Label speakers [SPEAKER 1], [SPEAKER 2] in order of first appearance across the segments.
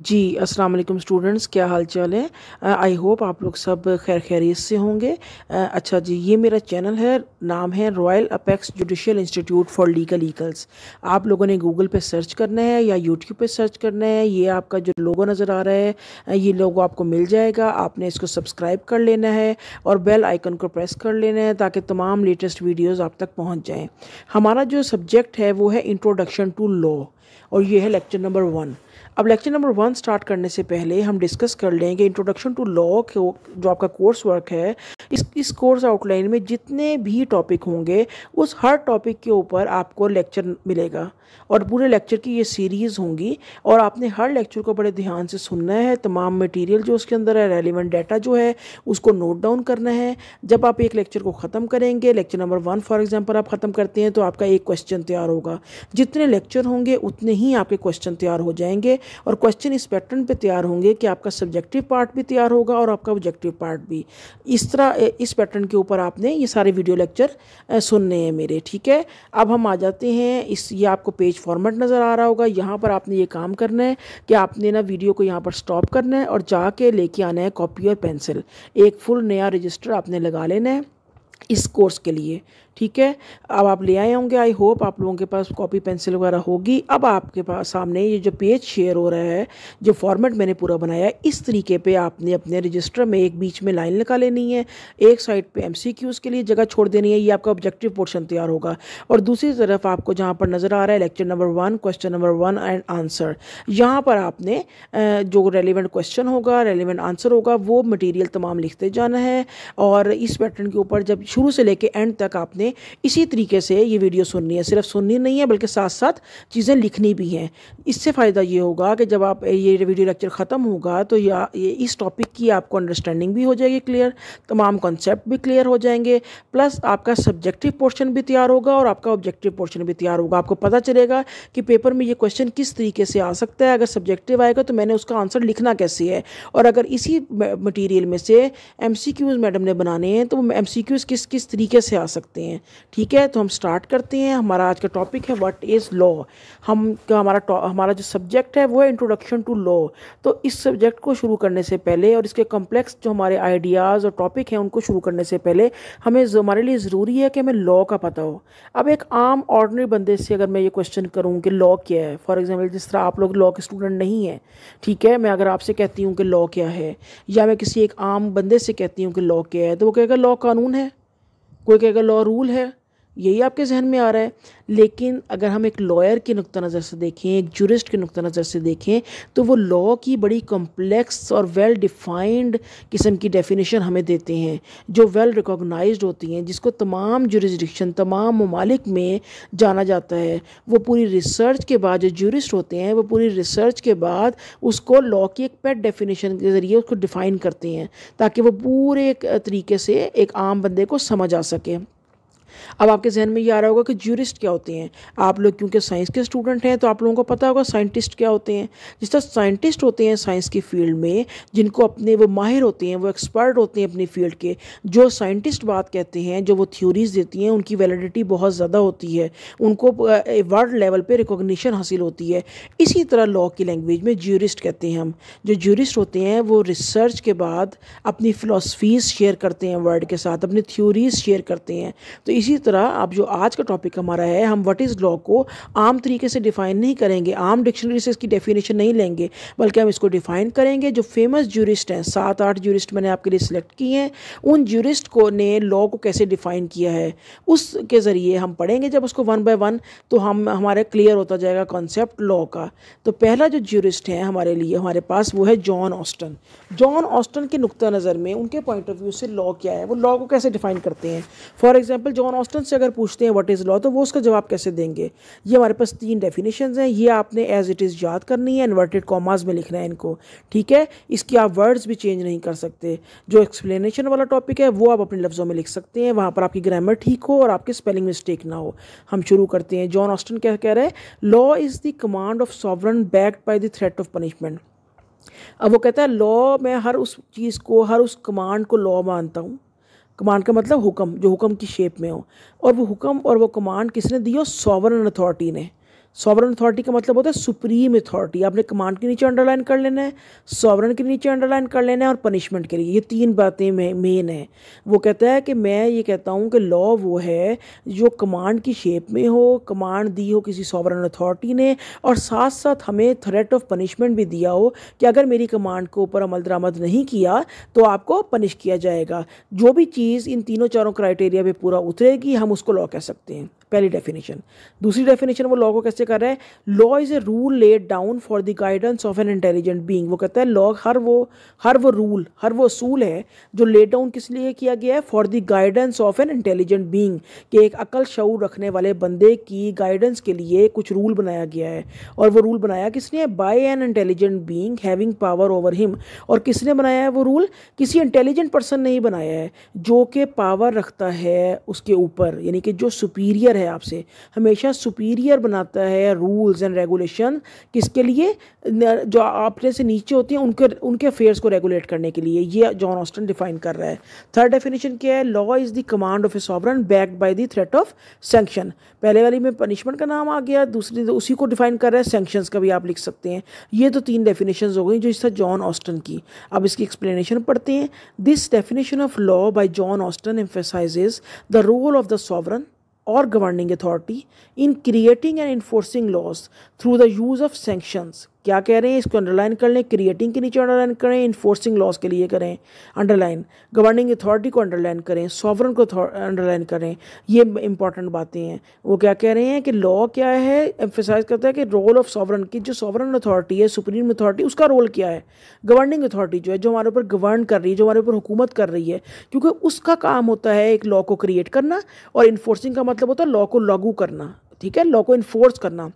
[SPEAKER 1] जी, अस्सलाम वालेकुम स्टूडेंट्स, क्या हाल चाल है। आई होप आप लोग सब खैर खैरियत से होंगे। अच्छा जी, ये मेरा चैनल है, नाम है royal apex judicial institute for legal eagles. आप लोगों ने गूगल पे सर्च करना है या यूट्यूब पे सर्च करना है। ये आपका जो लोगो नज़र आ रहा है, ये लोगो आपको मिल जाएगा। आपने इसको सब्सक्राइब कर लेना है और बेल आइकन को प्रेस कर लेना है ताकि तमाम लेटेस्ट वीडियोज़ आप तक पहुँच जाएँ। हमारा जो सब्जेक्ट है वो है इंट्रोडक्शन टू लॉ और ये है लेक्चर नंबर 1। अब लेक्चर नंबर 1 स्टार्ट करने से पहले हम डिस्कस कर लें कि इंट्रोडक्शन टू लॉ जो आपका कोर्स वर्क है, इस कोर्स आउटलाइन में जितने भी टॉपिक होंगे उस हर टॉपिक के ऊपर आपको लेक्चर मिलेगा और पूरे लेक्चर की ये सीरीज़ होंगी और आपने हर लेक्चर को बड़े ध्यान से सुनना है। तमाम मटेरियल जो उसके अंदर है, रेलिवेंट डाटा जो है उसको नोट डाउन करना है। जब आप एक लेक्चर को ख़त्म करेंगे, लेक्चर नंबर 1 फॉर एग्जांपल आप ख़त्म करते हैं, तो आपका एक क्वेश्चन तैयार होगा। जितने लेक्चर होंगे उतने ही आपके क्वेश्चन तैयार हो जाएंगे और क्वेश्चन इस पैटर्न पे तैयार होंगे कि आपका सब्जेक्टिव पार्ट भी तैयार होगा और आपका ऑब्जेक्टिव पार्ट भी। इस तरह इस पैटर्न के ऊपर आपने ये सारे वीडियो लेक्चर सुनने हैं मेरे, ठीक है। अब हम आ जाते हैं ये आपको पेज फॉर्मेट नज़र आ रहा होगा। यहाँ पर आपने ये काम करना है कि आपने ना वीडियो को यहाँ पर स्टॉप करना है और जाके लेके आना है कॉपी और पेंसिल। एक फुल नया रजिस्टर आपने लगा लेना है इस कोर्स के लिए, ठीक है। अब आप ले आए होंगे, आई होप आप लोगों के पास कॉपी पेंसिल वगैरह होगी। अब आपके पास सामने ये जो पेज शेयर हो रहा है, जो फॉर्मेट मैंने पूरा बनाया है, इस तरीके पे आपने अपने रजिस्टर में एक बीच में लाइन लगा लेनी है, एक साइड पे एमसीक्यूज़ के लिए जगह छोड़ देनी है। ये आपका ऑब्जेक्टिव पोर्शन तैयार होगा और दूसरी तरफ आपको जहाँ पर नज़र आ रहा है lecture number 1 question number 1 and answer, यहाँ पर आपने जो रेलिवेंट क्वेश्चन होगा, रेलिवेंट आंसर होगा, वो मटीरियल तमाम लिखते जाना है। और इस पैटर्न के ऊपर जब शुरू से लेके एंड तक आपने इसी तरीके से ये वीडियो सुननी है। सिर्फ सुननी नहीं है बल्कि साथ साथ चीज़ें लिखनी भी हैं। इससे फ़ायदा ये होगा कि जब आप ये वीडियो लेक्चर ख़त्म होगा तो ये इस टॉपिक की आपको अंडरस्टैंडिंग भी हो जाएगी क्लियर, तमाम कॉन्सेप्ट भी क्लियर हो जाएंगे, प्लस आपका सब्जेक्टिव पोर्शन भी तैयार होगा और आपका ऑब्जेक्टिव पोर्शन भी तैयार होगा। आपको पता चलेगा कि पेपर में ये क्वेश्चन किस तरीके से आ सकता है। अगर सब्जेक्टिव आएगा तो मैंने उसका आंसर लिखना कैसे है, और अगर इसी मटीरियल में से MCQs मैडम ने बनाने हैं तो वो MCQs किस किस तरीके से आ सकते हैं, ठीक है। तो हम स्टार्ट करते हैं। हमारा आज का टॉपिक है व्हाट इज़ लॉ। हमारा जो सब्जेक्ट है वो है इंट्रोडक्शन टू लॉ। तो इस सब्जेक्ट को शुरू करने से पहले और इसके कॉम्प्लेक्स जो हमारे आइडियाज़ और टॉपिक हैं उनको शुरू करने से पहले हमारे लिए ज़रूरी है कि हमें लॉ का पता हो। अब एक आम ऑर्डिनरी बंदे से अगर मैं ये क्वेश्चन करूँ कि लॉ क्या है, फॉर एग्जाम्पल जिस तरह आप लोग लॉ के स्टूडेंट नहीं हैं, ठीक है, मैं अगर आपसे कहती हूँ कि लॉ क्या है, या मैं किसी एक आम बंदे से कहती हूँ कि लॉ क्या है, तो वो कहेगा लॉ कानून है, कोई कहेगा लॉ रूल है, यही आपके जहन में आ रहा है। लेकिन अगर हम एक लॉयर के नुक्ता नज़र से देखें, एक जुरिस्ट के नुक्ता नज़र से देखें, तो वो लॉ की बड़ी कॉम्प्लेक्स और वेल डिफाइंड किस्म की डेफिनेशन हमें देते हैं, जो वेल रिकॉग्नाइज्ड होती हैं, जिसको तमाम जुरिस्डिक्शन, तमाम ममालिक में जाना जाता है। वो पूरी रिसर्च के बाद, जो जुरिस्ट होते हैं वो पूरी रिसर्च के बाद उसको लॉ की एक पेट डेफिनेशन के ज़रिए उसको डिफ़ाइन करते हैं ताकि वो पूरे एक तरीके से एक आम बंदे को समझ आ सके। अब आपके जहन में ये आ रहा होगा कि ज्यूरिस्ट क्या होते हैं। आप लोग क्योंकि साइंस के स्टूडेंट हैं तो आप लोगों को पता होगा साइंटिस्ट क्या होते हैं। जिस तरह साइंटिस्ट होते हैं साइंस की फील्ड में, जिनको अपने वो माहिर होते हैं, वो एक्सपर्ट होते हैं अपनी फील्ड के, जो साइंटिस्ट बात कहते हैं, जो वो थ्योरीज देती हैं, उनकी वैलिडिटी बहुत ज़्यादा होती है, उनको वर्ल्ड लेवल पर रिकॉग्निशन हासिल होती है। इसी तरह लॉ की लैंग्वेज में ज्यूरिस्ट कहते हैं हम। जो ज्यूरिस्ट होते हैं वो रिसर्च के बाद अपनी फ़िलासफ़ीज़ शेयर करते हैं वर्ल्ड के साथ, अपनी थ्योरीज शेयर करते हैं। तो इसी तरह अब जो आज का टॉपिक हमारा है, हम व्हाट इज़ लॉ को आम तरीके से डिफ़ाइन नहीं करेंगे, आम डिक्शनरी से इसकी डेफिनेशन नहीं लेंगे, बल्कि हम इसको डिफ़ाइन करेंगे। जो फेमस ज्यूरिस्ट हैं, 7-8 ज्यूरिस्ट मैंने आपके लिए सिलेक्ट किए हैं, उन ज्यूरिस्ट को ने लॉ को कैसे डिफ़ाइन किया है उसके ज़रिए हम पढ़ेंगे। जब उसको 1 बाय 1 तो हमारे क्लियर होता जाएगा कॉन्सेप्ट लॉ का। तो पहला जो ज्यूरिस्ट है हमारे लिए, हमारे पास, वो है जॉन ऑस्टन। जॉन ऑस्टन के नुक्ता नज़र में, उनके पॉइंट ऑफ व्यू से लॉ क्या है, वो लॉ को कैसे डिफ़ाइन करते हैं। फॉर एग्जाम्पल जॉन ऑस्टन से अगर पूछते हैं व्हाट इज़ लॉ, तो वो उसका जवाब कैसे देंगे। ये हमारे पास 3 डेफिनेशंस हैं, ये आपने एज इट इज़ याद करनी है, इन्वर्टेड कॉमास में लिखना है इनको, ठीक है। इसकी आप वर्ड्स भी चेंज नहीं कर सकते। जो एक्सप्लेनेशन वाला टॉपिक है वो आप अपने लफ्ज़ों में लिख सकते हैं, वहाँ पर आपकी ग्रामर ठीक हो और आपकी स्पेलिंग मिस्टेक ना हो। हम शुरू करते हैं। जॉन ऑस्टन क्या कह रहे हैं, law is the command of sovereign backed by the threat of punishment. अब वो कहता है लॉ, मैं हर उस चीज़ को, हर उस कमांड को लॉ मानता हूँ। कमांड का मतलब हुक्म, जो हुक्म की शेप में हो, और वो हुक्म और वो कमांड किसने दी हो, सॉवरन अथॉरिटी ने। सॉवरन अथॉरिटी का मतलब होता है सुप्रीम अथॉरिटी। आपने कमांड के नीचे अंडरलाइन कर लेना है, सॉवरन के नीचे अंडरलाइन कर लेना है और पनिशमेंट के लिए, ये तीन बातें मेन है। वो कहता है कि मैं ये कहता हूँ कि लॉ वो है जो कमांड की शेप में हो, कमांड दी हो किसी सॉवरन अथॉरिटी ने, और साथ साथ हमें थ्रेट ऑफ पनिशमेंट भी दिया हो कि अगर मेरी कमांड के ऊपर अमल दरामद नहीं किया तो आपको पनिश किया जाएगा। जो भी चीज़ इन तीनों चारों क्राइटेरिया पे पूरा उतरेगी हम उसको लॉ कह सकते हैं, पहली डेफिनेशन। दूसरी डेफिनेशन वो लॉ को कैसे कर रहा है, law is a rule laid down for the guidance of N intelligent being. वो कहता है लॉ हर वो रूल, हर वो असूल है जो लेड डाउन किस लिए किया गया है, for the guidance of N intelligent being, कि एक अकल शऊर रखने वाले बंदे की गाइडेंस के लिए कुछ रूल बनाया गया है। और वो रूल बनाया किसने, by an intelligent being having power over him. और किसने बनाया है वो रूल, किसी इंटेलिजेंट पर्सन ने ही बनाया है जो कि पावर रखता है उसके ऊपर, यानी कि जो सुपीरियर है आपसे, हमेशा सुपीरियर बनाता है रूल्स एंड रेगुलेशन किसके लिए, जो आपने से नीचे होती हैं उनके अफेयर्स को रेगुलेट करने के लिए। ये जॉन ऑस्टन डिफाइन कर रहा है। थर्ड डेफिनेशन क्या है, law is the command of A sovereign backed by the threat of sanction. पहले वाली में पनिशमेंट का नाम आ गया, दूसरी उसी को डिफाइन कर रहा है, सैंक्शंस का भी आप लिख सकते हैं। ये तो तीन डेफिनेशंस हो गई जो इससे जॉन ऑस्टन की। अब इसकी एक्सप्लेनेशन पढ़ते हैं। This definition of law by John Austin emphasises the role of the sovereign or governing authority in creating and enforcing laws through the use of sanctions। क्या कह रहे हैं, इसको अंडरलाइन कर लें, क्रिएटिंग के नीचे अंडरलाइन करें, इन्फोर्सिंग लॉस के लिए करें अंडरलाइन, गवर्निंग अथॉरिटी को अंडरलाइन करें, सॉवरन को अंडरलाइन करें। ये इंपॉर्टेंट बातें हैं। वो क्या कह रहे हैं कि लॉ क्या है, एम्फेसाइज करता है कि रोल ऑफ सॉवरन की, जो सॉवरन अथॉरिटी है, सुप्रीम अथॉरिटी, उसका रोल क्या है। गवर्निंग अथॉरिटी जो है, जो हमारे ऊपर गवर्न कर रही है, जो हमारे ऊपर हुकूमत कर रही है, क्योंकि उसका काम होता है एक लॉ को क्रिएट करना, और इन्फोर्सिंग का मतलब होता है लॉ को लागू करना। ठीक है, लॉ को इन्फोर्स करना।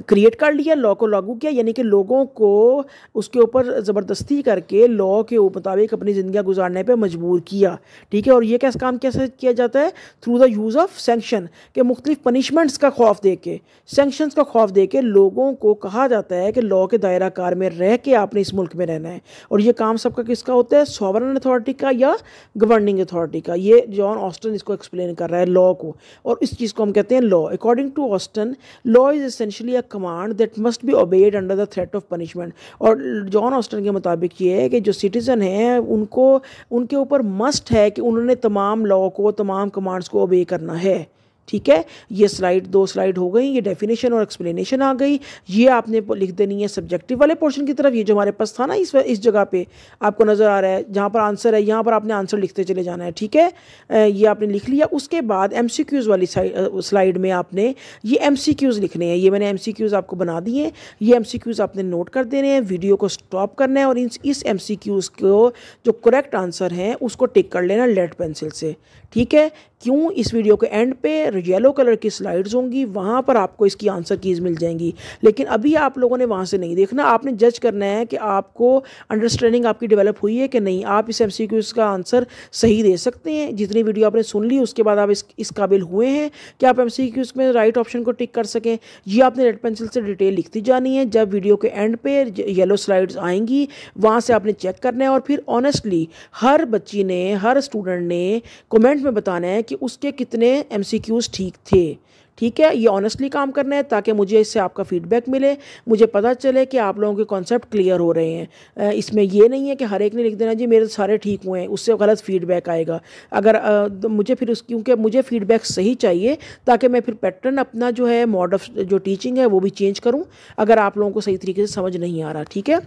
[SPEAKER 1] क्रिएट कर लिया, लॉ को लागू किया, यानी कि लोगों को उसके ऊपर ज़बरदस्ती करके लॉ के मुताबिक अपनी ज़िंदगी गुजारने पे मजबूर किया। ठीक है, और ये कैसे काम कैसे किया जाता है, through the use of sanction, के मुख्तलिफ पनिशमेंट्स का खौफ दे के, सैंक्शंस का खौफ दे के लोगों को कहा जाता है कि लॉ के दायरा कार में रह के आपने इस मुल्क में रहना है। और ये काम सबका किसका होता है, सॉवरन अथॉरिटी का या गवर्निंग अथॉरिटी का। ये जॉन ऑस्टन इसको एक्सप्लेन कर रहा है लॉ को, और इस चीज़ को हम कहते हैं law. According to Austin, law is essentially a command that must be obeyed under the threat of punishment. और जॉन ऑस्टन के मुताबिक ये है कि जो सिटीज़न हैं उनको, उनके ऊपर मस्ट है कि उन्होंने तमाम लॉ को, तमाम कमांड्स को ओबे करना है। ठीक है, ये स्लाइड, 2 स्लाइड हो गई, ये डेफिनेशन और एक्सप्लेनेशन आ गई। ये आपने लिख देनी है सब्जेक्टिव वाले पोर्शन की तरफ। ये जो हमारे पास था ना इस जगह पे आपको नज़र आ रहा है, जहाँ पर आंसर है, यहाँ पर आपने आंसर लिखते चले जाना है। ठीक है, ये आपने लिख लिया। उसके बाद MCQs वाली स्लाइड में आपने ये MCQs लिखने हैं। ये मैंने MCQs आपको बना दिए हैं। ये MCQs आपने नोट कर देने हैं, वीडियो को स्टॉप करना है, और इस MCQs को जो करेक्ट आंसर हैं उसको टिक कर लेना लेड पेंसिल से। ठीक है, क्यों, इस वीडियो के एंड पे येलो कलर की स्लाइड्स होंगी, वहाँ पर आपको इसकी आंसर कीज़ मिल जाएंगी। लेकिन अभी आप लोगों ने वहाँ से नहीं देखना, आपने जज करना है कि आपको अंडरस्टैंडिंग आपकी डेवलप हुई है कि नहीं, आप इस MCQs का आंसर सही दे सकते हैं। जितनी वीडियो आपने सुन ली उसके बाद आप इस काबिल हुए हैं कि आप MCQs में राइट ऑप्शन को टिक कर सकें। ये आपने रेड पेंसिल से डिटेल लिखती जानी है। जब वीडियो के एंड पे येलो स्लाइड्स आएंगी वहाँ से आपने चेक करना है, और फिर ऑनेस्टली हर बच्ची ने, हर स्टूडेंट ने कमेंट में बताना है कि उसके कितने MCQs ठीक थे। ठीक है, ये ऑनेस्टली काम करना है ताकि मुझे इससे आपका फीडबैक मिले, मुझे पता चले कि आप लोगों के कॉन्सेप्ट क्लियर हो रहे हैं। इसमें ये नहीं है कि हर एक ने लिख देना जी मेरे सारे ठीक हुए हैं, उससे गलत फीडबैक आएगा। अगर मुझे फिर क्योंकि मुझे फीडबैक सही चाहिए ताकि मैं फिर पैटर्न अपना जो है, मोड ऑफ जो टीचिंग है वो भी चेंज करूँ अगर आप लोगों को सही तरीके से समझ नहीं आ रहा। ठीक है,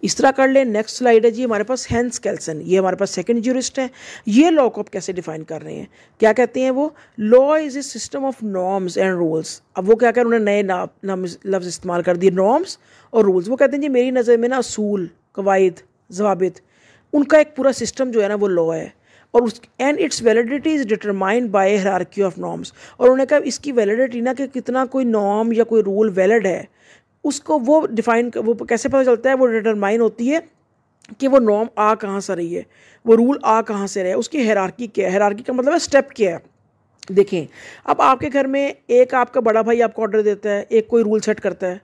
[SPEAKER 1] इस तरह कर ले। नेक्स्ट स्लाइड है जी हमारे पास हेंस केल्सन। ये हमारे पास सेकंड ज्यूरिस्ट है। ये लॉ को आप कैसे डिफाइन कर रहे हैं, क्या कहते हैं वो, law is a system of norms and rules. अब वो क्या कह रहे हैं, उन्होंने नए लफ्ज़ इस्तेमाल कर दिए, नॉर्म्स और रूल्स। वो कहते हैं जी मेरी नज़र में ना असूल, कवायद, ज़वाबित, उनका एक पूरा सिस्टम जो है ना वो लॉ है, और उस and it's validity is determined by hierarchy of norms. और उन्होंने कहा इसकी वैलिडिटी ना कि कितना कोई नॉर्म या कोई रूल वैलिड है, उसको वो डिफाइन, वो कैसे पता चलता है, वो डिटरमाइन होती है कि वो नॉर्म आ कहाँ से रही है, वो रूल आ कहाँ से रहा है, उसकी हायरार्की क्या है। हायरार्की का मतलब है स्टेप क्या है। देखें, अब आपके घर में एक आपका बड़ा भाई आपको ऑर्डर देता है, एक कोई रूल सेट करता है,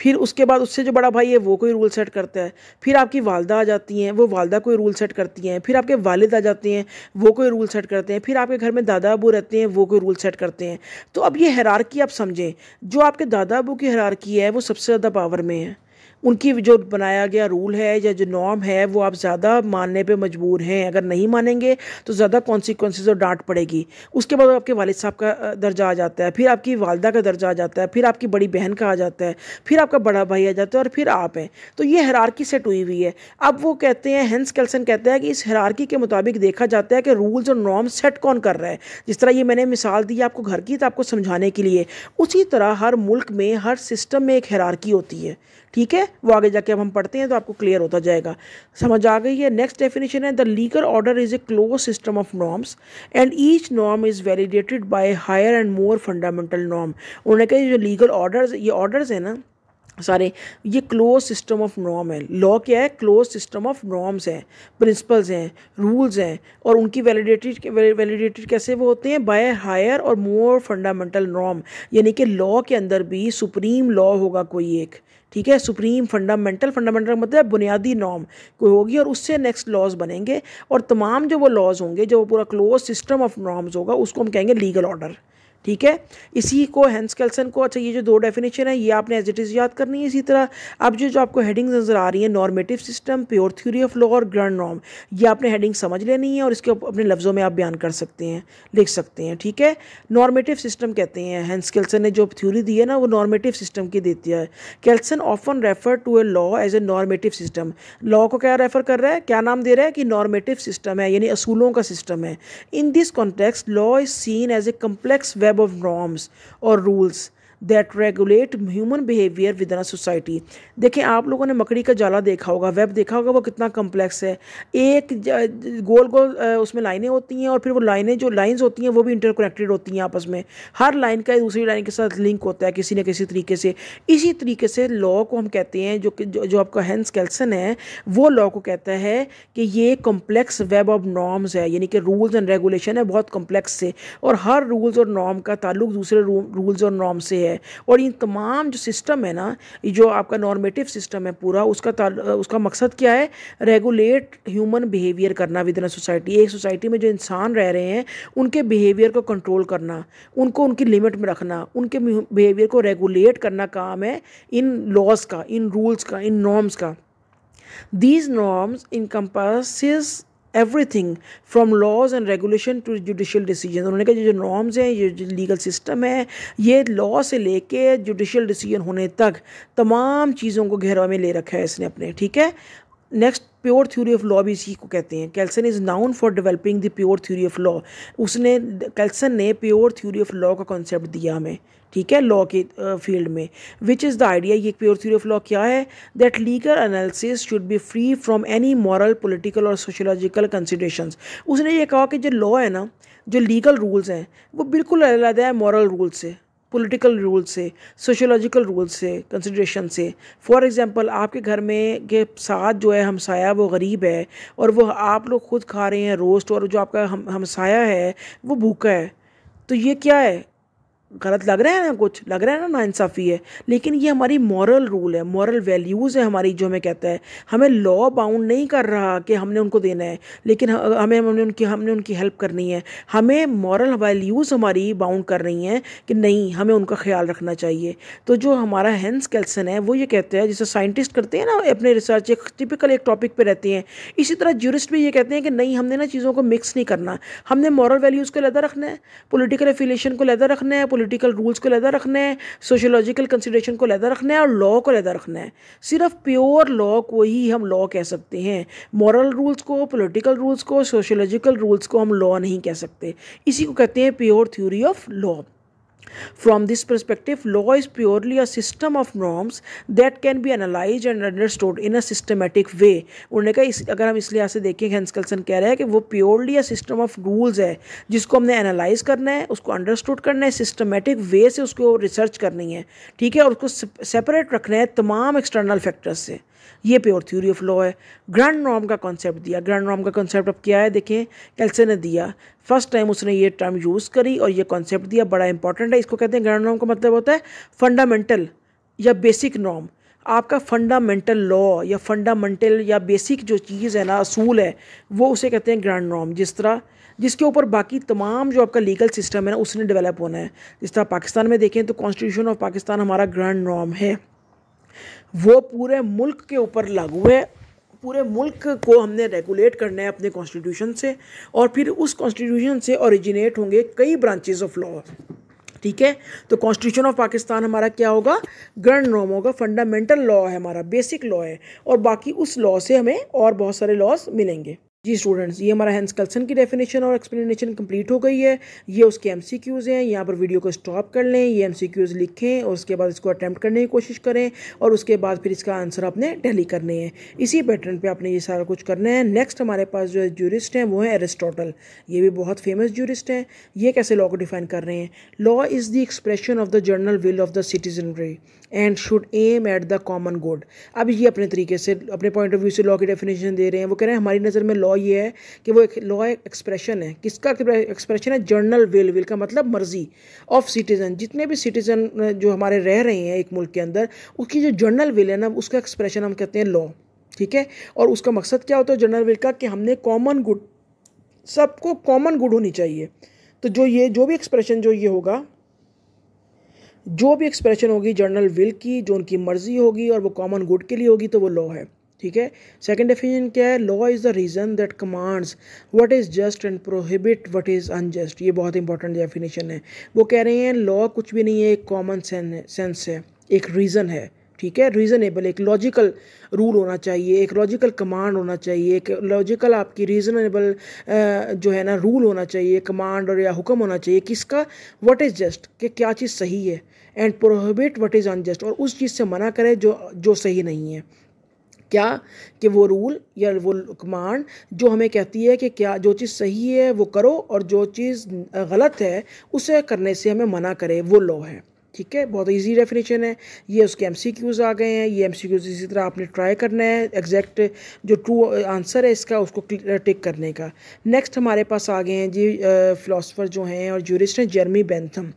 [SPEAKER 1] फिर उसके बाद उससे जो बड़ा भाई है वो कोई रूल सेट करता है, फिर आपकी वालदा आ जाती हैं, वो वालदा कोई रूल सेट करती हैं, फिर आपके वालिद आ जाते हैं, वो कोई रूल सेट करते हैं, फिर आपके घर में दादा अबू रहते हैं, वो कोई रूल सेट करते हैं। तो अब ये हायरार्की आप समझें, जो आपके दादा अबू की हायरार्की है वो सबसे ज़्यादा पावर में है, उनकी जो बनाया गया रूल है या जो नॉर्म है वो आप ज़्यादा मानने पे मजबूर हैं, अगर नहीं मानेंगे तो ज़्यादा कॉन्सिक्वेंसेस और डांट पड़ेगी। उसके बाद आपके वालिद साहब का दर्जा आ जाता है, फिर आपकी वालदा का दर्जा आ जाता है, फिर आपकी बड़ी बहन का आ जाता है, फिर आपका बड़ा भाई आ जाता है और फिर आप हैं। तो ये हायरार्की सेट हुई हुई है। अब वो कहते हैं, हेंस केल्सन कहता है कि इस हायरार्की के मुताबिक देखा जाता है कि रूल्स और नॉर्म्स सेट कौन कर रहा है। जिस तरह ये मैंने मिसाल दी आपको घर की, तो आपको समझाने के लिए, उसी तरह हर मुल्क में, हर सिस्टम में एक हायरार्की होती है। ठीक है, वो आगे जाके अब हम पढ़ते हैं तो आपको क्लियर होता जाएगा, समझ आ गई है। नेक्स्ट डेफिनेशन है, the legal order is a close system of norms and each norm is validated by higher and more fundamental norm. उन्होंने कहा जो लीगल ऑर्डर्स, ये ऑर्डर्स है ना सारे, ये क्लोज सिस्टम ऑफ नॉर्म है। लॉ क्या है? क्लोज सिस्टम ऑफ नॉर्म्स हैं, प्रिंसिपल्स हैं, रूल्स हैं, और उनकी वैलिडेटेड कैसे वो होते हैं? बाय हायर और मोर फंडामेंटल नॉर्म, यानी कि लॉ के अंदर भी सुप्रीम लॉ होगा कोई एक, ठीक है, सुप्रीम फंडामेंटल मतलब बुनियादी नॉर्म कोई होगी और उससे नेक्स्ट लॉज बनेंगे, और तमाम जो वो लॉज होंगे, जो वो पूरा क्लोज सिस्टम ऑफ नॉर्म्स होगा, उसको हम कहेंगे लीगल ऑर्डर। ठीक है, इसी को हेंस केल्सन को, अच्छा ये जो दो डेफिनेशन है ये आपने एज इट इज़ याद करनी है। इसी तरह अब जो आपको हेडिंग्स नज़र आ रही है, normative system, pure theory of law और ग्रैंड नॉर्म, ये आपने हेडिंग समझ लेनी है और इसके अपने लफ्ज़ों में आप बयान कर सकते हैं, लिख सकते हैं। ठीक है, नॉर्मेटिव सिस्टम कहते हैं, हेंस केल्सन ने जो थ्योरी दी है ना वो नॉर्मेटिव सिस्टम की देती है। Kelsen often refer to a law as a normative system. Law को क्या रेफर कर रहा है, क्या नाम दे रहा है कि नॉर्मेटिव सिस्टम है, यानी असूलों का सिस्टम है। In this context law is seen as a complex web of norms or rules that regulate human behavior within a society। देखें, आप लोगों ने मकड़ी का जाला देखा होगा, वेब देखा होगा, वो कितना कम्प्लेक्स है। एक गोल गोल उसमें लाइनें होती हैं और फिर वो लाइनें, जो लाइंस होती हैं वो भी इंटरकनेक्टेड होती हैं आपस में, हर लाइन का दूसरी लाइन के साथ लिंक होता है किसी न किसी तरीके से। इसी तरीके से लॉ को हम कहते हैं, जो आपका हेंस केल्सन है वो लॉ को कहता है कि ये कम्प्लेक्स वेब ऑफ नॉर्म्स है, यानी कि रूल्स एंड रेगुलेशन है बहुत कम्प्लेक्स से, और हर रूल्स और नॉर्म का ताल्लुक दूसरे रूल्स और नॉर्म से है। और इन तमाम जो सिस्टम है ना, जो आपका नॉर्मेटिव सिस्टम है पूरा, उसका मकसद क्या है? रेगुलेट ह्यूमन बिहेवियर करना विद इन अ सोसाइटी। एक सोसाइटी में जो इंसान रह रहे हैं उनके बिहेवियर को कंट्रोल करना, उनको उनकी लिमिट में रखना, उनके बिहेवियर को रेगुलेट करना काम है इन लॉज का, इन रूल्स का, इन नॉर्म्स का। These norms encompasses everything from laws and regulation to judicial decision. उन्होंने कहा जो नॉर्म्स हैं, ये जो लीगल सिस्टम है, ये लॉ से लेके जुडिशियल डिसीजन होने तक तमाम चीज़ों को घेराव में ले रखा है इसने अपने। ठीक है, next pure theory of law भी इसी को कहते हैं। Kelsen is known for developing the pure theory of law. Kelsen ने प्योर थ्योरी ऑफ लॉ का कॉन्सेप्ट दिया हमें, ठीक है, लॉ के फील्ड में। विच इज़ द आइडिया, ये प्योर थ्योरी ऑफ लॉ क्या है? That legal analysis should be free from any moral, political और सोशोलॉजिकल कंसिडरेशंस। उसने ये कहा कि जो लॉ है ना, जो लीगल रूल्स हैं, वो बिल्कुल अलग है मॉरल रूल से, पॉलिटिकल रूल से, सोशोलॉजिकल रूल से, कंसिडरेशन से। फॉर एग्जांपल, आपके घर में के साथ जो है हमसाया वो गरीब है और वो आप लोग खुद खा रहे हैं रोस्ट, और जो आपका हमसाया है वो भूखा है, तो ये क्या है? गलत लग रहा है ना, कुछ लग रहा है ना, नाइंसाफ़ी है। लेकिन ये हमारी मॉरल रूल है, मॉरल वैल्यूज़ है हमारी, जो हमें कहता है हमें लॉ बाउंड नहीं कर रहा कि हमने उनको देना है, लेकिन हमने उनकी हेल्प करनी है। हमें मॉरल वैल्यूज़ हमारी बाउंड कर रही हैं कि नहीं, हमें उनका ख्याल रखना चाहिए। तो जो हमारा हेंस केल्सन है वो ये कहते हैं, जैसे साइंटिस्ट करते हैं ना अपने रिसर्च, एक टिपिकल एक टॉपिक पर रहते हैं, इसी तरह ज्यूरिस्ट भी ये कहते हैं कि नहीं, हमने ना चीज़ों को मिक्स नहीं करना, हमने मॉरल वैल्यूज़ को अलग रखना है, पॉलिटिकल एफिलिएशन को अलग रखना है, पॉलिटिकल रूल्स को अलग रखना है, सोशियोलॉजिकल कंसिडरेशन को अलग रखना है, और लॉ को अलग रखना है। सिर्फ प्योर लॉ को ही हम लॉ कह सकते हैं, मॉरल रूल्स को, पॉलिटिकल रूल्स को, सोशियोलॉजिकल रूल्स को हम लॉ नहीं कह सकते। इसी को कहते हैं pure theory of law. From this perspective, law is purely a system of norms that can be analyzed and understood in a systematic way। उन्होंने कहा अगर हम इस लिहाज से देखें, हेंस केल्सन कह रहा है कि वो purely a system of rules है जिसको हमने एनालाइज करना है, उसको अंडरस्टूड करना है, सिस्टमेटिक वे से उसको रिसर्च करनी है, ठीक है, और उसको सेपरेट रखना है तमाम एक्सटर्नल फैक्टर्स से। ये प्योर थ्योरी ऑफ लॉ है। ग्रैंड नॉर्म का कॉन्सेप्ट दिया। ग्रैंड नॉर्म का कॉन्सेप्ट अब क्या है, देखें, केल्सन ने दिया, फर्स्ट टाइम उसने ये टर्म यूज़ करी और ये कॉन्सेप्ट दिया, बड़ा इंपॉर्टेंट है। इसको कहते हैं, ग्रैंड नॉर्म का मतलब होता है फंडामेंटल, या बेसिक नॉर्म, आपका फंडामेंटल लॉ या फंडामेंटल या बेसिक जो चीज़ है ना, असूल है, वो उसे कहते हैं ग्रैंड नॉर्म। जिसके ऊपर बाकी तमाम जो आपका लीगल सिस्टम है ना, उसने डेवलप होना है। जिस तरह पाकिस्तान में देखें तो कॉन्स्टिट्यूशन ऑफ पाकिस्तान हमारा ग्रैंड नॉर्म है, वो पूरे मुल्क के ऊपर लागू है। पूरे मुल्क को हमने रेगुलेट करना है अपने कॉन्स्टिट्यूशन से, और फिर उस कॉन्स्टिट्यूशन से ओरिजिनेट होंगे कई ब्रांचेस ऑफ लॉ। ठीक है, तो कॉन्स्टिट्यूशन ऑफ पाकिस्तान हमारा क्या होगा, ग्रैंड नॉर्म होगा, फंडामेंटल लॉ है हमारा, बेसिक लॉ है, और बाकी उस लॉ से हमें और बहुत सारे लॉज मिलेंगे। जी स्टूडेंट्स, ये हमारा हैंस कल्सन की डेफिनेशन और एक्सप्लेनेशन कंप्लीट हो गई है। ये उसके एमसीक्यूज़ हैं, यहाँ पर वीडियो को स्टॉप कर लें, ये एमसीक्यूज़ लिखें और उसके बाद इसको अटैम्प्ट करने की कोशिश करें, और उसके बाद फिर इसका आंसर आपने टैली करने हैं। इसी पैटर्न पे आपने ये सारा कुछ करना है। नेक्स्ट हमारे पास जो ज्यूरिस्ट हैं वो है एरिस्टोटल। ये भी बहुत फेमस ज्यूरिस्ट हैं। ये कैसे लॉ को डिफाइन कर रहे हैं, law is the expression of the general will of the citizenry and should aim at the common good. अब ये अपने तरीके से, अपने पॉइंट ऑफ व्यू से लॉ की डेफिनेशन दे रहे हैं। वो कह रहे हैं हमारी नज़र में लॉ ये है कि वो एक लॉ एक्सप्रेशन है। किसका एक्सप्रेशन है, जर्नल विल का मतलब मर्जी ऑफ सिटीज़न। जितने भी सिटीज़न जो हमारे रह रहे हैं एक मुल्क के अंदर, उसकी जो जर्नल विल है ना, उसका एक्सप्रेशन हम कहते हैं लॉ। ठीक है, और उसका मकसद क्या होता है जर्नल विल का, कि हमने कॉमन गुड, सबको कॉमन गुड होनी चाहिए। तो जो भी एक्सप्रेशन जो ये होगा, जो भी एक्सप्रेशन होगी जर्नल विल की, जो उनकी मर्जी होगी और वो कॉमन गुड के लिए होगी, तो वो लॉ है। ठीक है, सेकंड डेफिनेशन क्या है, law is the reason that commands what is just and prohibit what is unjust. ये बहुत इंपॉर्टेंट डेफिनेशन है। वो कह रहे हैं लॉ कुछ भी नहीं है, एक कॉमन सेंस है, एक रीज़न है। ठीक है, रीज़नेबल, एक लॉजिकल रूल होना चाहिए, एक लॉजिकल कमांड होना चाहिए, एक लॉजिकल आपकी रीज़नेबल जो है ना रूल होना चाहिए, कमांड और या हुक्म होना चाहिए। किसका, व्हाट इज़ जस्ट, कि क्या चीज़ सही है, and prohibit what is unjust, और उस चीज़ से मना करे जो सही नहीं है। क्या, कि वो रूल या वो कमांड जो हमें कहती है कि क्या जो चीज़ सही है वो करो, और जो चीज़ गलत है उसे करने से हमें मना करे, वो लॉ है। ठीक है, बहुत इजी डेफिनेशन है। ये उसके एमसीक्यूज़ आ गए हैं। ये एमसीक्यूज़ इसी तरह आपने ट्राई करना है, एग्जैक्ट जो ट्रू आंसर है इसका उसको टिक करने का। नेक्स्ट हमारे पास आ गए हैं जी फ़िलासफ़र जो हैं और ज्यूरिस्ट हैं, जेरेमी बेंथम।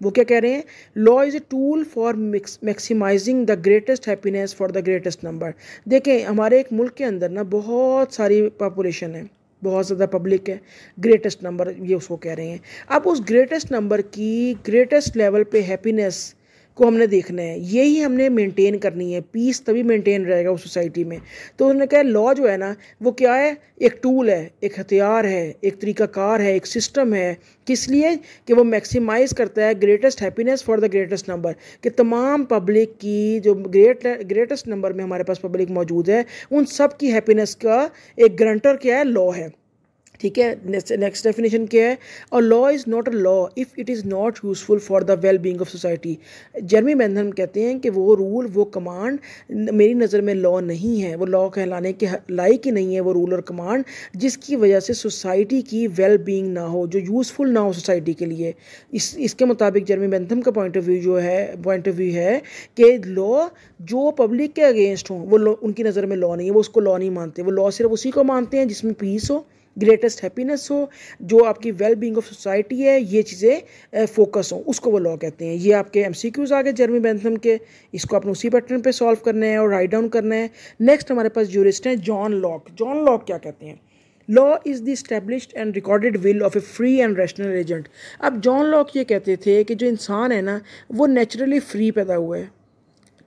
[SPEAKER 1] वो क्या कह रहे हैं, law is a tool for maximising the greatest happiness for the greatest number. देखें, हमारे एक मुल्क के अंदर ना बहुत सारी पॉपुलेशन है, बहुत ज़्यादा पब्लिक है, ग्रेटेस्ट नंबर ये उसको कह रहे हैं। अब उस ग्रेटेस्ट नंबर की ग्रेटेस्ट लेवल पे हैप्पीनेस को हमने देखना है, यही हमने मेंटेन करनी है, पीस तभी मेंटेन रहेगा उस सोसाइटी में। तो उन्होंने कहा लॉ जो है ना वो क्या है, एक टूल है, एक हथियार है, एक तरीकाकार है, एक सिस्टम है। किस लिए, कि वो मैक्सिमाइज़ करता है greatest happiness for the greatest number, कि तमाम पब्लिक की जो ग्रेटेस्ट नंबर में हमारे पास पब्लिक मौजूद है, उन सब की हैप्पीनेस का एक गारंटर क्या है, लॉ है। ठीक है, नेक्स्ट डेफिनेशन क्या है, a law is not a law if it is not useful for the well being of society. Jeremy Bentham कहते हैं कि वो रूल, वो कमांड मेरी नज़र में लॉ नहीं है, वो लॉ कहलाने के लायक ही नहीं है वो रूल और कमांड, जिसकी वजह से सोसाइटी की वेल बीइंग ना हो, जो यूज़फुल ना हो सोसाइटी के लिए। इसके मुताबिक जेरेमी बेंथम का पॉइंट ऑफ व्यू है कि लॉ जो पब्लिक के अगेंस्ट हों वो उनकी नज़र में लॉ नहीं है, वो उसको लॉ नहीं मानते। वो लॉ सिर्फ उसी को मानते हैं जिसमें पीस हो, ग्रेटेस्ट हैप्पीनेस हो, जो आपकी वेल बीइंग ऑफ सोसाइटी है, ये चीज़ें फोकस हो, उसको वो लॉ कहते हैं। ये आपके एमसीक्यूज़ आ गए जेरेमी बेंथम के, इसको आपने उसी पैटर्न पे सॉल्व करना है और राइट डाउन करना है। नेक्स्ट हमारे पास ज्यूरिस्ट हैं जॉन लॉक। जॉन लॉक क्या कहते हैं, law is the established and recorded will of A free and rational agent. अब जॉन लॉक ये कहते थे कि जो इंसान है ना वो नेचुरली फ्री पैदा हुआ है।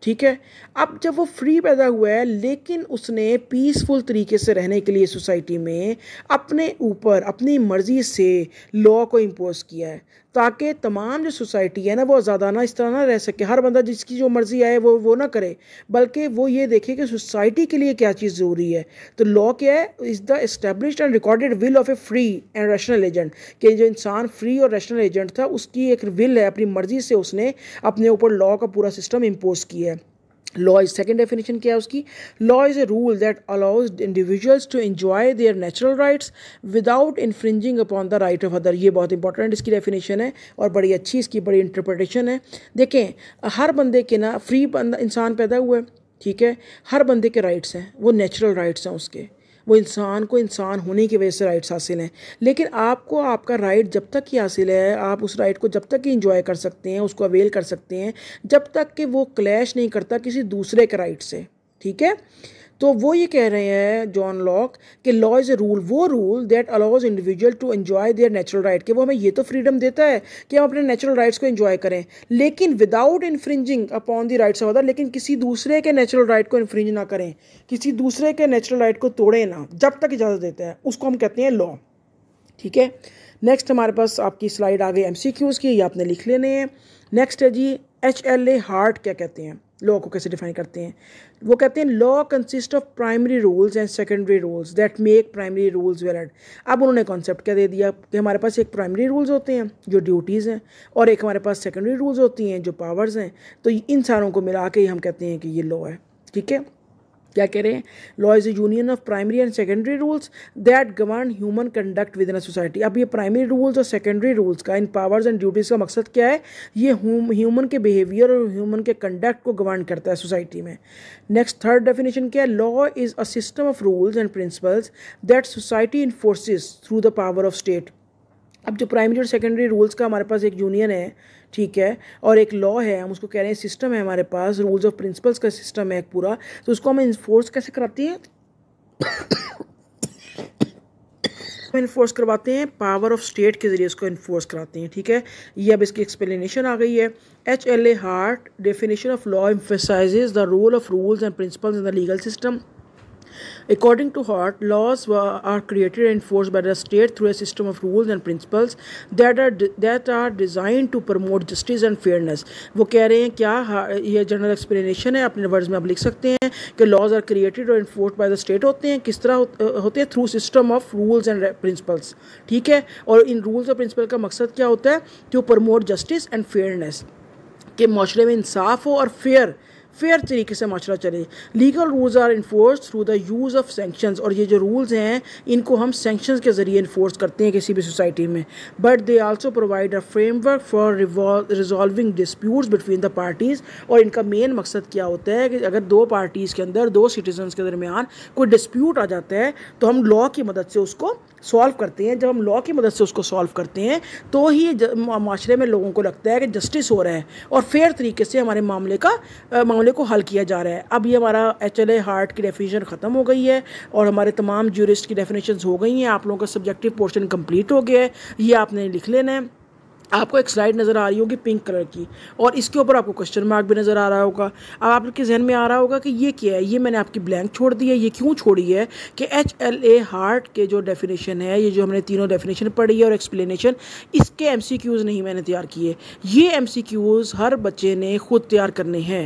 [SPEAKER 1] ठीक है, अब जब वो फ्री पैदा हुआ है लेकिन उसने पीसफुल तरीके से रहने के लिए सोसाइटी में अपने ऊपर अपनी मर्ज़ी से लॉ को इम्पोज किया है, ताकि तमाम जो सोसाइटी है ना वो आज़ादाना इस तरह ना रह सके, हर बंदा जिसकी जो मर्ज़ी आए वो ना करे, बल्कि वो ये देखे कि सोसाइटी के लिए क्या चीज़ ज़रूरी है। तो लॉ क्या है, is the established and recorded will of A free and rational agent, कि जो इंसान फ्री और रैशनल एजेंट था उसकी एक विल है, अपनी मर्ज़ी से उसने अपने ऊपर लॉ का पूरा सिस्टम इम्पोज किया है। लॉ इज सेकेंड डेफिनेशन क्या है उसकी, law is a rule that allows individuals to enjoy their natural rights without infringing upon the right of other. ये बहुत इंपॉर्टेंट इसकी डेफिनेशन है और बड़ी अच्छी इसकी बड़ी इंटरप्रिटेशन है। देखें, हर बंदे के ना फ्री इंसान पैदा हुआ है, ठीक है, हर बंदे के राइट्स हैं, वो नेचुरल राइट्स हैं उसके, वो इंसान को इंसान होने की वजह से राइट्स हासिल हैं। लेकिन आपको आपका राइट जब तक ही हासिल है, आप उस राइट को जब तक ही इंजॉय कर सकते हैं, उसको अवेल कर सकते हैं, जब तक कि वो क्लैश नहीं करता किसी दूसरे के राइट से। ठीक है, तो वो ये कह रहे हैं जॉन लॉक कि लॉ इज़ ए रूल, वो rule that allows individual to enjoy their natural right, कि वो हमें ये तो फ्रीडम देता है कि हम अपने नेचुरल राइट्स को एंजॉय करें, लेकिन without infringing upon the rights of other, लेकिन किसी दूसरे के नेचुरल राइट को इन्फ्रिंज ना करें, किसी दूसरे के नेचुरल राइट को तोड़ें ना, जब तक इजाज़त देता है, उसको हम कहते हैं लॉ। ठीक है, नेक्स्ट हमारे पास आपकी स्लाइड आ गई MCQs की, ये आपने लिख लेने हैं। नेक्स्ट है जी HLA हार्ट क्या कहते हैं, लॉ को कैसे डिफाइन करते हैं। वो कहते हैं law consist of primary rules and secondary rules that make primary rules valid. अब उन्होंने कॉन्सेप्ट क्या दे दिया कि हमारे पास एक प्राइमरी रूल्स होते हैं जो ड्यूटीज़ हैं, और एक हमारे पास सेकेंडरी रूल्स होती हैं जो पावर्स हैं। तो इन सारों को मिला के हम कहते हैं कि ये लॉ है। ठीक है, क्या कह रहे हैं, law is A union of primary and secondary rules that govern human conduct with in a society. अब ये प्राइमरी रूल्स और सेकेंडरी रूल्स का, इन पावर्स एंड ड्यूटीज़ का मकसद क्या है, ये ह्यूमन के बिहेवियर और ह्यूमन के कंडक्ट को गवर्न करता है सोसाइटी में। नेक्स्ट थर्ड डेफिनेशन क्या है, law is a system of rules and principles that society enforces through the power of state. अब जो प्राइमरी और सेकेंडरी रूल्स का हमारे पास एक यूनियन है, ठीक है, और एक लॉ है, हम उसको कह रहे हैं सिस्टम है हमारे पास, रूल्स ऑफ प्रिंसिपल्स का सिस्टम है एक पूरा, तो उसको हम इन्फोर्स कैसे कराते हैं हम इन्फोर्स करवाते हैं पावर ऑफ स्टेट के ज़रिए उसको इन्फोर्स कराते हैं। ठीक है, ये अब इसकी एक्सप्लेनेशन आ गई है। HLA Hart definition of law emphasises the role of rules and principles in the legal system. According to Hart, laws are created and enforced by the state through a system of rules and principles that are designed to promote justice and fairness. वो कह रहे हैं क्या, ये general explanation है, अपने words में आप लिख सकते हैं कि लॉज आर क्रिएटेड और इन्फोर्स्ड बाय द स्टेट होते हैं, किस तरह होते हैं, through system of rules and principles. ठीक है, और इन रूल्स और प्रिंसिपल का मकसद क्या होता है, to promote justice and fairness, कि माशरे में इंसाफ हो और फेयर तरीके से माशरा चले। Legal rules are enforce through the use of sanctions, और ये जो रूल्स हैं इनको हम सेंक्शंस के ज़रिए इन्फोर्स करते हैं किसी भी सोसाइटी में। But they also provide a framework for resolving disputes between the parties, और इनका मेन मकसद क्या होता है कि अगर दो पार्टीज़ के अंदर, दो सिटीजन्स के दरमियान कोई डिस्प्यूट आ जाता है तो हम लॉ की मदद से उसको सॉल्व करते हैं। जब हम लॉ की मदद से उसको सॉल्व करते हैं तो ही माशरे में लोगों को लगता है कि जस्टिस हो रहा है और फेयर तरीके से हमारे मामले को हल किया जा रहा है। अब ये हमारा HLA हार्ट की डेफिनेशन ख़त्म हो गई है और हमारे तमाम ज्यूरिस्ट की डेफिनेशंस हो गई हैं। आप लोगों का सब्जेक्टिव पोर्शन कंप्लीट हो गया है, ये आपने लिख लेना है। आपको एक स्लाइड नज़र आ रही होगी पिंक कलर की, और इसके ऊपर आपको क्वेश्चन मार्क भी नज़र आ रहा होगा। अब आपके जहन में आ रहा होगा कि ये क्या है, ये मैंने आपकी ब्लैंक छोड़ दी है। ये क्यों छोड़ी है कि HLA हार्ट के जो डेफिनेशन है, ये जो हमने तीनों डेफिनेशन पढ़ी है और एक्सप्लेनेशन, इसके MCQs नहीं मैंने तैयार किए। ये MCQs हर बच्चे ने ख़ुद तैयार करने हैं।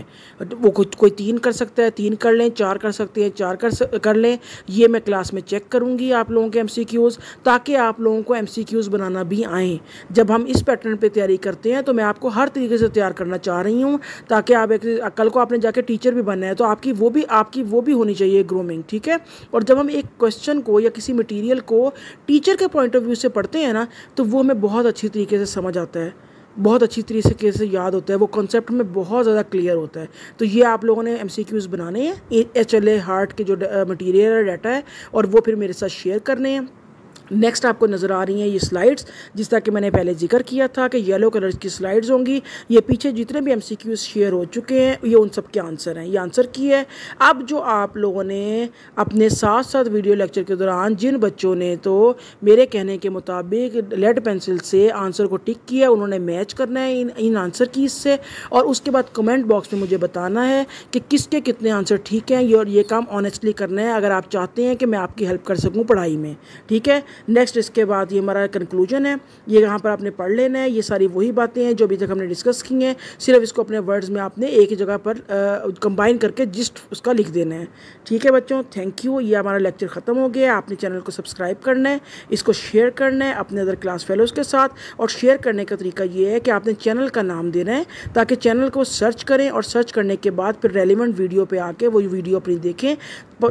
[SPEAKER 1] वो कोई 3 कर सकता है, 3 कर लें, 4 कर सकते हैं, 4 कर लें। ये मैं क्लास में चेक करूँगी आप लोगों के MCQs, ताकि आप लोगों को MCQs बनाना भी आएँ। जब हम इस पैटर्न पे तैयारी करते हैं तो मैं आपको हर तरीके से तैयार करना चाह रही हूँ, ताकि आप कल को आपने जाके टीचर भी बनना है तो आपकी वो भी होनी चाहिए ग्रूमिंग। ठीक है, और जब हम एक क्वेश्चन को या किसी मटेरियल को टीचर के पॉइंट ऑफ व्यू से पढ़ते हैं ना, तो वो हमें बहुत अच्छी तरीके से समझ आता है, बहुत अच्छी तरीके से याद होता है, वो कॉन्सेप्ट में बहुत ज़्यादा क्लियर होता है। तो ये आप लोगों ने MCQs बनाने हैं, HLA हार्ट के जो मटेरियल है, डाटा है, और वो फिर मेरे साथ शेयर करने हैं। नेक्स्ट आपको नज़र आ रही हैं ये स्लाइड्स, जिस तरह कि मैंने पहले जिक्र किया था कि येलो कलर की स्लाइड्स होंगी। ये पीछे जितने भी MCQs शेयर हो चुके हैं ये उन सब के आंसर हैं, ये आंसर की है। अब जो आप लोगों ने अपने साथ साथ वीडियो लेक्चर के दौरान जिन बच्चों ने तो मेरे कहने के मुताबिक लेड पेंसिल से आंसर को टिक किया, उन्होंने मैच करना है इन आंसर कीज से, और उसके बाद कमेंट बॉक्स में मुझे बताना है कि किसके कितने आंसर ठीक हैं, और ये काम ऑनेस्टली करना है अगर आप चाहते हैं कि मैं आपकी हेल्प कर सकूँ पढ़ाई में। ठीक है, नेक्स्ट इसके बाद ये हमारा कंक्लूजन है, ये यहाँ पर आपने पढ़ लेना है। ये सारी वही बातें हैं जो अभी तक हमने डिस्कस की हैं, सिर्फ इसको अपने वर्ड्स में आपने एक ही जगह पर कंबाइन करके जिस्ट उसका लिख देना है। ठीक है बच्चों, थैंक यू। ये हमारा लेक्चर ख़त्म हो गया। आपने चैनल को सब्सक्राइब करना है, इसको शेयर करना है अपने अदर क्लास फेलोज़ के साथ, और शेयर करने का तरीका ये है कि आपने चैनल का नाम देना है ताकि चैनल को सर्च करें, और सर्च करने के बाद फिर रेलिवेंट वीडियो पे आके वो वीडियो अपनी देखें।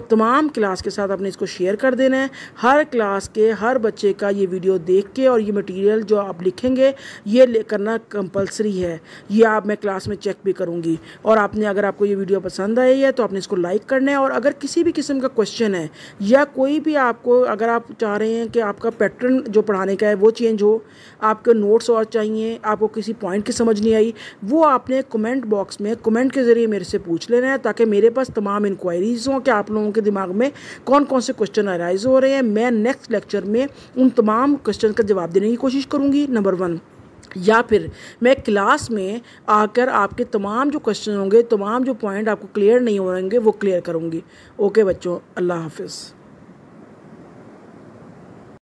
[SPEAKER 1] तमाम क्लास के साथ आपने इसको शेयर कर देना है। हर क्लास के हर बच्चे का ये वीडियो देख के और ये मटेरियल जो आप लिखेंगे ये करना कंपलसरी है। ये आप मैं क्लास में चेक भी करूँगी। और आपने अगर आपको ये वीडियो पसंद आई है तो आपने इसको लाइक करना है। और अगर किसी भी किस्म का क्वेश्चन है या कोई भी आपको अगर आप चाह रहे हैं कि आपका पैटर्न जो पढ़ाने का है वो चेंज हो, आपके नोट्स और चाहिए, आपको किसी पॉइंट की समझ नहीं आई, वो आपने कमेंट बॉक्स में कमेंट के ज़रिए मेरे से पूछ लेना है, ताकि मेरे पास तमाम इंक्वायरीज़ हों कि आप लोगों के दिमाग में कौन कौन से क्वेश्चन अराइज हो रहे हैं। मैं नेक्स्ट लेक्चर में उन तमाम क्वेश्चन का जवाब देने की कोशिश करूँगी, नंबर 1। या फिर मैं क्लास में आकर आपके तमाम जो क्वेश्चन होंगे, तमाम जो पॉइंट आपको क्लियर नहीं होंगे वो क्लियर करूँगी। ओके बच्चों, अल्लाह हाफिज़।